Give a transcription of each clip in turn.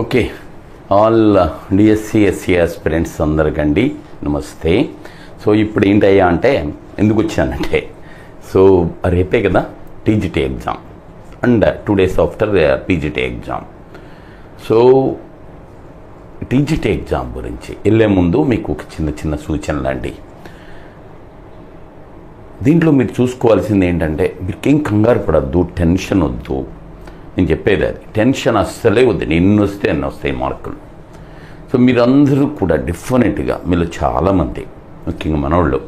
Okay all DSC SC aspirants అందరికండి నమస్తే. So ఇప్పుడు ఏంటయ్యా అంటే ఎందుకు వచ్చానంటే, సో రేపే కదా TGT exam and 2 days after PGT exam. So TGT exam గురించి వెళ్ళే ముందు మీకు ఒక చిన్న సూచనలు అండి. దీంట్లో మీరు చూసుకోవాల్సింది ఏంటంటే, మీకేం కంగారు పడద్దు, టెన్షన్ వద్దు. నేను చెప్పేది అది, టెన్షన్ అస్సలే వద్దు. ఎన్ని వస్తే అన్నీ వస్తాయి మార్కులు. సో మీరందరూ కూడా డెఫినెట్గా మీలో చాలామంది, ముఖ్యంగా మనోళ్ళు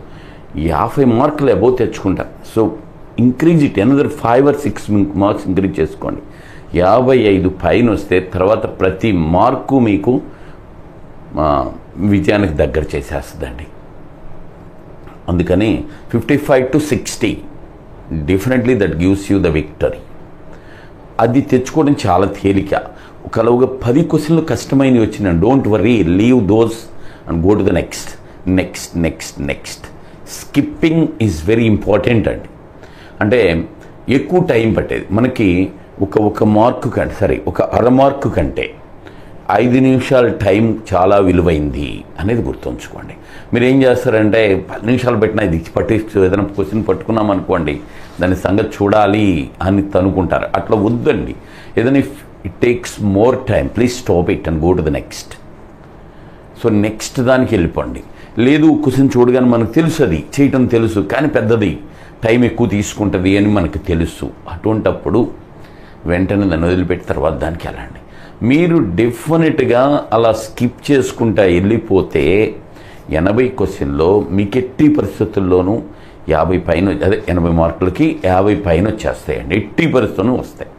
50 మార్కులు అబోవ్ తెచ్చుకుంటారు. So increase it another 5 or 6 marks increase చేసుకోండి. 55 పైన వస్తే తర్వాత ప్రతి మార్కు మీకు విజయానికి దగ్గర చేసేస్తుందండి. అందుకని 55 to 60 definitely that gives you the victory. అది తెచ్చుకోవడం చాలా తేలిక. ఒకవేళ 10 క్వశ్చన్లు కష్టమైనవి వచ్చిన don't worry, leave those and go to the next. Skipping is very important అండి. అంటే ఎక్కువ టైం పట్టేది మనకి ఒక మార్కు కంటే, సరే ఒక అర మార్కు కంటే 5 నిమిషాల టైం చాలా విలువైంది అనేది గుర్తుంచుకోండి. మీరు ఏం చేస్తారంటే 10 నిమిషాలు పెట్టినా ఇది ఏదైనా క్వశ్చన్ పట్టుకున్నాం అనుకోండి, దాని సంగతి చూడాలి అని అనుకుంటారు. అట్లా వద్దండి. ఏదైనా it takes more time, please stop it and go to the next. So next దానికి వెళ్ళిపోండి. లేదు క్వశ్చన్ చూడగానే మనకు తెలుసు, అది చేయటం తెలుసు, కానీ పెద్దది టైం ఎక్కువ తీసుకుంటుంది అని మనకు తెలుసు. అటువంటప్పుడు వెంటనే దాన్ని వదిలిపెట్టి తర్వాత దానికి వెళ్ళండి. మీరు డెఫినెట్గా అలా స్కిప్ చేసుకుంటా వెళ్ళిపోతే 80 క్వశ్చన్లో మీకు ఎట్టి పరిస్థితుల్లోనూ 50 పైన, అదే 80 మార్కులకి 50 పైన వచ్చేస్తాయండి. ఎట్టి పరిస్థితుల్లో వస్తాయి.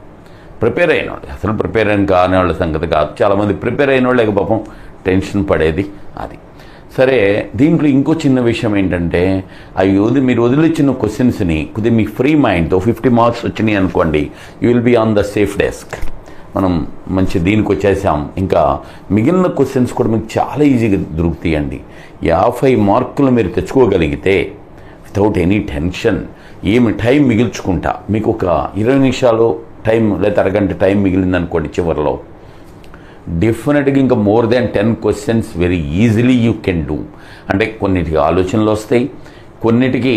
ప్రిపేర్ అయిన వాళ్ళు, అసలు ప్రిపేర్ అయిన కాని వాళ్ళ సంగతి కాదు. చాలామంది ప్రిపేర్ అయిన వాళ్ళకి పాపం టెన్షన్ పడేది అది. సరే, దీంట్లో ఇంకో చిన్న విషయం ఏంటంటే, మీరు వదిలిచ్చిన క్వశ్చన్స్ని కొద్దిగా మీ ఫ్రీ మైండ్తో 50 మార్క్స్ వచ్చినాయి అనుకోండి, you will be on the safe desk. మనం మంచి దీనికి వచ్చేసాం. ఇంకా మిగిలిన క్వశ్చన్స్ కూడా మీకు చాలా ఈజీగా దొరుకుతాయండి. 50 మార్కులు మీరు తెచ్చుకోగలిగితే వితౌట్ ఎనీ టెన్షన్, ఏమి టైం మిగిల్చుకుంటా, మీకు ఒక 20 నిమిషాలు టైం లేదా అరగంట టైం మిగిలిందనుకోండి చివరిలో, డెఫినెట్గా ఇంకా more than 10 questions very easily you can do. అంటే కొన్నిటికి ఆలోచనలు వస్తాయి, కొన్నిటికి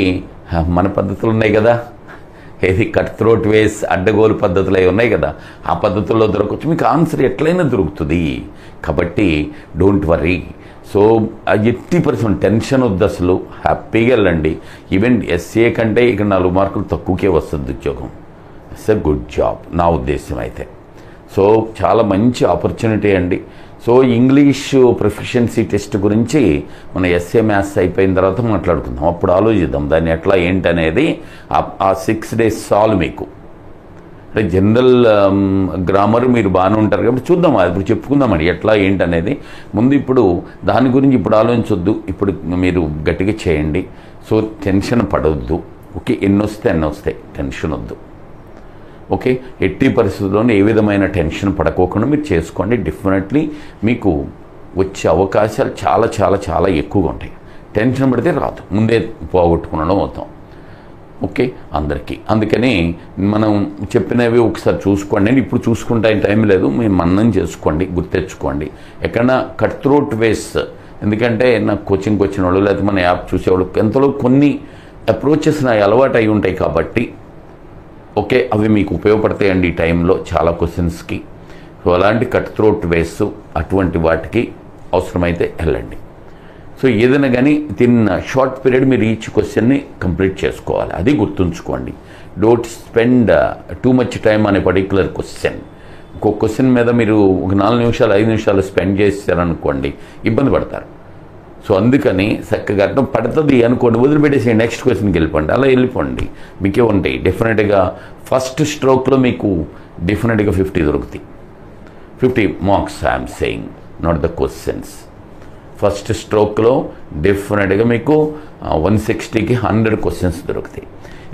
మన పద్ధతులు ఉన్నాయి కదా, ఏది కట్ త్రోట్ వేస్ అడ్డగోలు పద్ధతులు అవి ఉన్నాయి కదా, ఆ పద్ధతుల్లో దొరకవచ్చు. మీకు ఆన్సర్ ఎట్లయినా దొరుకుతుంది. కాబట్టి డోంట్ వర్రీ. సో ఎట్టి పర్సెంట్ టెన్షన్ వద్దు, అసలు హ్యాపీగా వెళ్ళండి. ఈవెన్ ఎస్ఏ కంటే ఇక 4 మార్కులు తక్కువకే వస్తుంది ఉద్యోగం. ఇట్స్ ఎ గుడ్ జాబ్ నా ఉద్దేశం అయితే. సో చాలా మంచి ఆపర్చునిటీ అండి. సో ఇంగ్లీష్ ప్రొఫిషియన్సీ టెస్ట్ గురించి మన ఎస్ఏ మ్యాథ్స్ అయిపోయిన తర్వాత మాట్లాడుకుందాం. అప్పుడు ఆలోచిద్దాం దాన్ని ఎట్లా ఏంటనేది. ఆ 6 days సాల్వ్ మీకు. అంటే జనరల్ గ్రామర్ మీరు బాగానే ఉంటారు కాబట్టి చూద్దాం, అది ఇప్పుడు చెప్పుకుందామండి ఎట్లా ఏంటనేది. ముందు ఇప్పుడు దాని గురించి ఇప్పుడు ఆలోచించొద్దు, ఇప్పుడు మీరు గట్టిగా చేయండి. So tension పడవద్దు. ఓకే, ఎన్ని వస్తే అన్నీ వస్తాయి, టెన్షన్ వద్దు. ఓకే, ఎట్టి పరిస్థితుల్లోనూ ఏ విధమైన టెన్షన్ పడకోకుండా మీరు చేసుకోండి. డెఫినెట్లీ మీకు వచ్చే అవకాశాలు చాలా చాలా చాలా ఎక్కువగా ఉంటాయి. టెన్షన్ పడితే రాదు, ముందే పోగొట్టుకునడం అవుతాం. ఓకే అందరికీ. అందుకని మనం చెప్పినవి ఒకసారి చూసుకోండి. ఇప్పుడు చూసుకుంటే టైం లేదు, మీరు మన్నం చేసుకోండి, గుర్తెచ్చుకోండి. ఎక్కడన్నా కట్ త్రోట్ వేస్, ఎందుకంటే నాకు కోచింగ్కి వచ్చిన వాళ్ళు లేకపోతే మన యాప్ చూసేవాళ్ళు ఎంతలో కొన్ని అప్రోచెస్ నా అలవాటు అయి ఉంటాయి కాబట్టి ఓకే, అవి మీకు ఉపయోగపడతాయండి ఈ టైంలో చాలా క్వశ్చన్స్కి. సో అలాంటి కట్ త్రోట్ వేస్ అటువంటి వాటికి అవసరమైతే వెళ్ళండి. సో ఏదైనా కానీ షార్ట్ పీరియడ్ మీరు ఈచ్ క్వశ్చన్ని కంప్లీట్ చేసుకోవాలి, అది గుర్తుంచుకోండి. Don't spend too much time అనే పర్టికులర్ క్వశ్చన్. ఇంకొక క్వశ్చన్ మీద మీరు ఒక 4 నిమిషాలు 5 నిమిషాలు స్పెండ్ చేశారనుకోండి, ఇబ్బంది పడతారు. సో అందుకని చక్కగా అర్థం పడుతుంది అనుకోండి, వదిలిపెట్టేసి నెక్స్ట్ క్వశ్చన్కి వెళ్ళిపోండి. అలా వెళ్ళిపోండి, మీకే ఉంటాయి. డెఫినెట్గా ఫస్ట్ స్ట్రోక్లో మీకు డెఫినెట్గా 50 దొరుకుతాయి. 50 marks I'm saying, not the questions. First స్ట్రోక్లో డెఫినెట్గా మీకు 160కి 100 క్వశ్చన్స్ దొరుకుతాయి.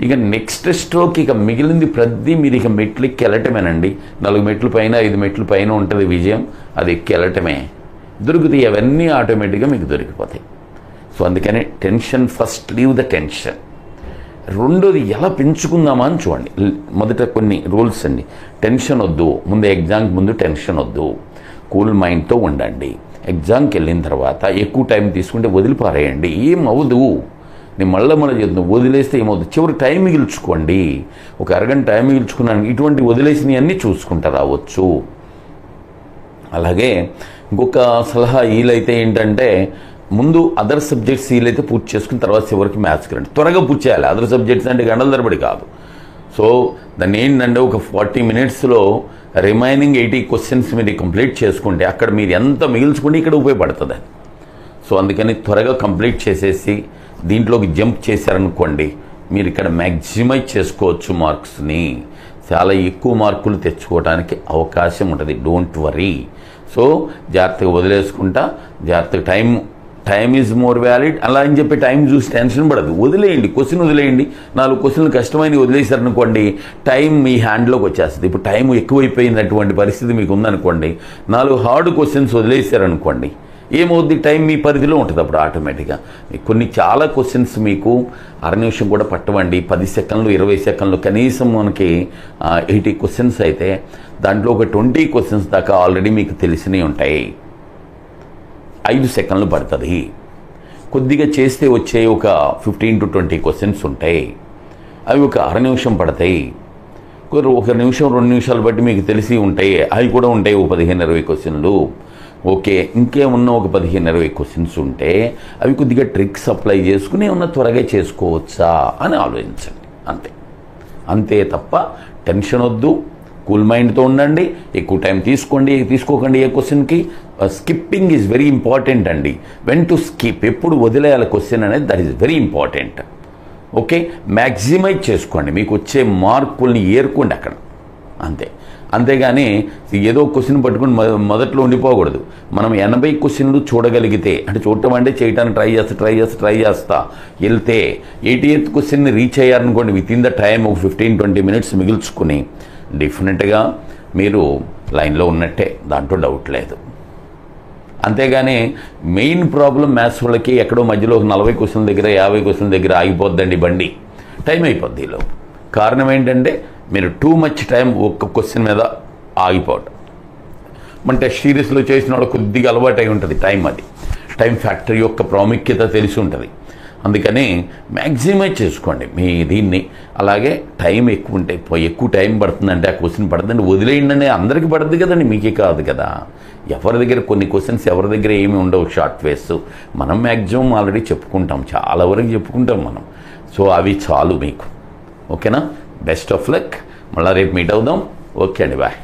ఇక నెక్స్ట్ స్ట్రోక్ ఇక మిగిలింది ప్రతి మీరు ఇక మెట్లెక్కి వెళ్ళటమేనండి. 4 మెట్లు పైన 5 మెట్లు పైన ఉంటుంది విజయం, అది ఎక్కి వెళ్ళటమే. దొరుకుతాయి, అవన్నీ ఆటోమేటిక్గా మీకు దొరికిపోతాయి. సో అందుకని tension first, leave the tension. రెండోది ఎలా పెంచుకుందామా అని చూడండి. మొదట కొన్ని రూల్స్ అండి. టెన్షన్ వద్దు, ముందు ఎగ్జామ్కి ముందు టెన్షన్ వద్దు. కూల్ మైండ్తో ఉండండి. ఎగ్జామ్కి వెళ్ళిన తర్వాత ఎక్కువ టైం తీసుకుంటే వదిలిపారేయండి, ఏం అవ్వదు. నేను మళ్ళీ చెప్తాను, వదిలేస్తే ఏమవుతుంది, చివరి టైం మిగిల్చుకోండి. ఒక అరగంట టైం మిగిల్చుకున్నాను, ఇటువంటి వదిలేసినవి అన్నీ చూసుకుంటూ రావచ్చు. అలాగే ఇంకొక సలహా వీలైతే ఏంటంటే, ముందు అదర్ సబ్జెక్ట్స్ వీలైతే పూర్తి చేసుకుని తర్వాత చివరికి మ్యాథ్స్కి రండి. త్వరగా పూర్తి చేయాలి. అదర్ సబ్జెక్ట్స్ అంటే గంటల తరబడి కాదు. సో దాన్ని ఏంటంటే ఒక 40 minutesలో రిమైనింగ్ 80 క్వశ్చన్స్ మీరు కంప్లీట్ చేసుకుంటే అక్కడ మీరు ఎంత మిగిల్చుకుంటే ఇక్కడ ఉపయోగపడుతుంది అది. సో అందుకని త్వరగా కంప్లీట్ చేసేసి దీంట్లోకి జంప్ చేశారనుకోండి, మీరు ఇక్కడ మ్యాక్సిమైజ్ చేసుకోవచ్చు మార్క్స్ని. చాలా ఎక్కువ మార్కులు తెచ్చుకోవడానికి అవకాశం ఉంటుంది. Don't worry. సో జాగ్రత్తగా వదిలేసుకుంటా, జాగ్రత్తగా టైం ఈజ్ మోర్ వ్యాలిడ్ అలా అని చెప్పి టైం చూసి టెన్షన్ పడదు. వదిలేయండి, క్వశ్చన్ వదిలేయండి. 4 క్వశ్చన్లు కష్టమైన వదిలేశారనుకోండి, టైం మీ హ్యాండ్లోకి వచ్చేస్తుంది. ఇప్పుడు టైం ఎక్కువైపోయినటువంటి పరిస్థితి మీకు ఉందనుకోండి, 4 హార్డ్ క్వశ్చన్స్ వదిలేశారనుకోండి, ఏమవుద్ది, టైం మీ పరిధిలో ఉంటుంది. అప్పుడు ఆటోమేటిక్గా కొన్ని చాలా క్వశ్చన్స్ మీకు అర నిమిషం కూడా పట్టవండి. 10 సెకండ్లు 20 సెకండ్లు కనీసం మనకి 80 క్వశ్చన్స్ అయితే దాంట్లో ఒక 20 క్వశ్చన్స్ దాకా ఆల్రెడీ మీకు తెలిసినవి ఉంటాయి. 5 సెకండ్లు పడుతుంది. కొద్దిగా చేస్తే వచ్చే ఒక 15 to 20 క్వశ్చన్స్ ఉంటాయి, అవి ఒక అర నిమిషం పడతాయి. ఒక నిమిషం 2 నిమిషాలు బట్టి మీకు తెలిసి ఉంటాయి, అవి కూడా ఉంటాయి ఒక 15-20 క్వశ్చన్లు. ఓకే, ఇంకేమున్నా ఒక 15-20 క్వశ్చన్స్ ఉంటే అవి కొద్దిగా ట్రిక్స్ అప్లై చేసుకుని ఏమన్నా త్వరగా చేసుకోవచ్చా అని ఆలోచించండి. అంతే తప్ప టెన్షన్ వద్దు, కూల్ మైండ్తో ఉండండి. ఎక్కువ టైం తీసుకోకండి ఏ క్వశ్చన్కి. స్కిప్పింగ్ ఈజ్ వెరీ ఇంపార్టెంట్ అండి. వెన్ టు స్కిప్, ఎప్పుడు వదిలేయాలి క్వశ్చన్ అనేది, that is very important. Okay, maximize చేసుకోండి, మీకు వచ్చే మార్కుల్ని ఏరుకోండి అక్కడ, అంతేగాని ఏదో క్వశ్చన్ పట్టుకుని మొదట్లో ఉండిపోకూడదు. మనం 80 క్వశ్చన్లు చూడగలిగితే, అంటే చూడటం అంటే చేయడానికి ట్రై చేస్తా వెళ్తే 88th క్వశ్చన్ని రీచ్ అయ్యారనుకోండి, విత్ ఇన్ ద టైం ఒక 15-20 minutes మిగిల్చుకుని డెఫినెట్గా మీరు లైన్లో ఉన్నట్టే, దాంట్లో డౌట్ లేదు. అంతేగాని మెయిన్ ప్రాబ్లం మ్యాథ్స్ వాళ్ళకి ఎక్కడో మధ్యలో ఒక 40 క్వశ్చన్ల దగ్గర 50 క్వశ్చన్ల దగ్గర ఆగిపోద్దండి బండి, టైం అయిపోద్ది. ఈలో కారణం ఏంటంటే మీరు టూ మచ్ టైం ఒక్క క్వశ్చన్ మీద ఆగిపోవటం. మన టెస్ట్ సిరీస్లో చేసిన వాళ్ళు కొద్దిగా అలవాటు అయి ఉంటుంది టైం. అది టైం ఫ్యాక్టర్ యొక్క ప్రాముఖ్యత తెలిసి ఉంటుంది. అందుకని మ్యాక్సిమైజ్ చేసుకోండి మీ దీన్ని. అలాగే టైం ఎక్కువ ఉంటే ఎక్కువ టైం పడుతుందంటే ఆ క్వశ్చన్ పడుతుందంటే వదిలేయండి అని అందరికీ పడుతుంది కదండి, మీకే కాదు కదా. ఎవరి దగ్గర కొన్ని క్వశ్చన్స్ ఎవరి దగ్గర ఏమి ఉండవు షార్ట్ వేస్. మనం మ్యాక్సిమం ఆల్రెడీ చెప్పుకుంటాం, చాలా వరకు చెప్పుకుంటాం మనం. సో అవి చాలు మీకు. ఓకేనా? Best of luck. మళ్ళీ రేపు మీట్ అవుదాం. ఓకే అండి, బాయ్.